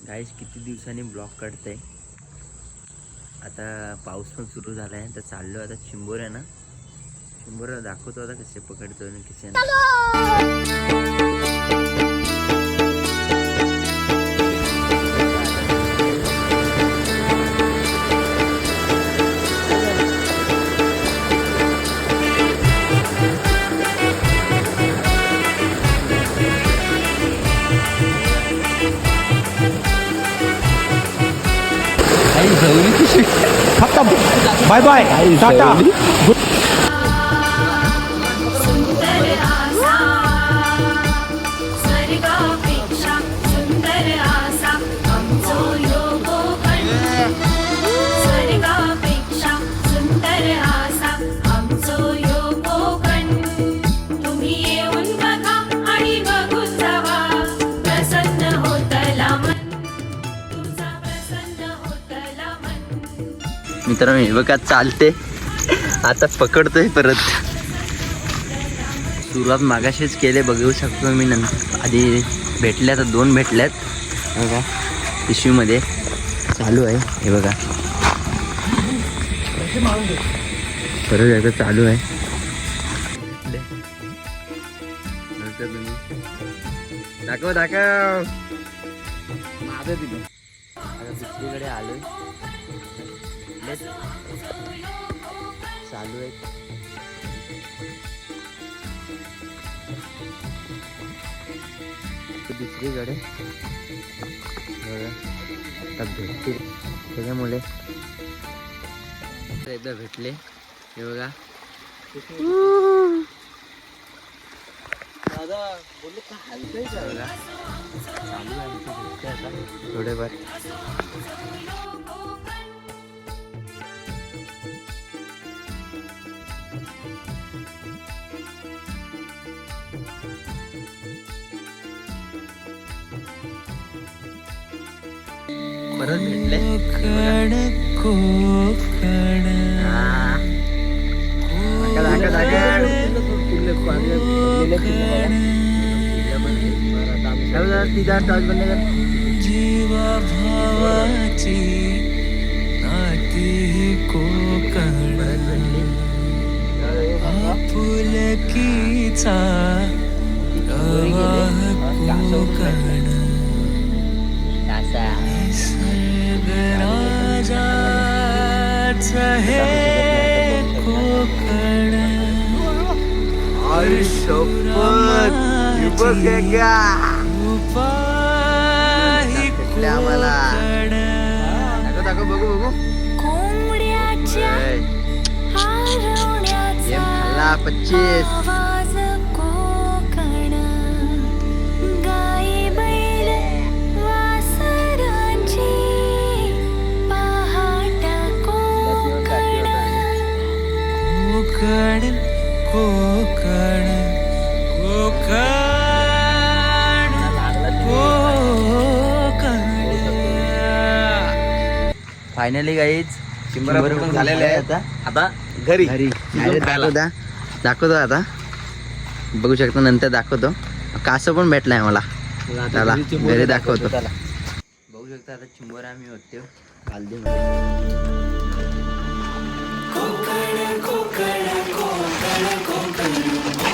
गाईस किती दिवसांनी ब्लॉग काढते. आता पाऊस पण सुरू झाला आहे तर चाललो आता चिंबोऱ्या ना. चिंबोऱ्या दाखवतो आता कसे पकडतो आणि कसे खत्म. Bye bye tata. मित्रांनो हे बघा चालते. आता पकडतोय परत. सुरुवात मागाशीच केले बघू शकतो मी. नंतर आधी भेटल्यात 2 भेटल्यात बघा पिशवीमध्ये. चालू आहे हे बघा परत एकदा चालू आहे. दाखव दाखव माझं तिथे. आता दुसरीकडे आलोय. चालू आहे दुसरीकडे भेटते त्याच्यामुळे एकदा भेटले हे बघा. दादा बोलले का हलतंय का बघा. चालू आहे भेटते आता थोडेफार. परत भेटले जीवा भावाची नाती कोकण आपुलकीचा प्रवाह कोकण राजाच हे कोकण आम्हाला दाखव बघू बघू. मला 25 कोकण कोकण कोकण. फायनली गाईज चिंबोऱ्या पण झालेले आहेत. आता घरी दाखवतो आता. बघू शकतो नंतर दाखवतो. कासव पण भेटलाय मला. चला घरी दाखवतो. बघू शकता आता चिंबोऱ्या आम्ही होते कोकण कोकण कोकण कोकण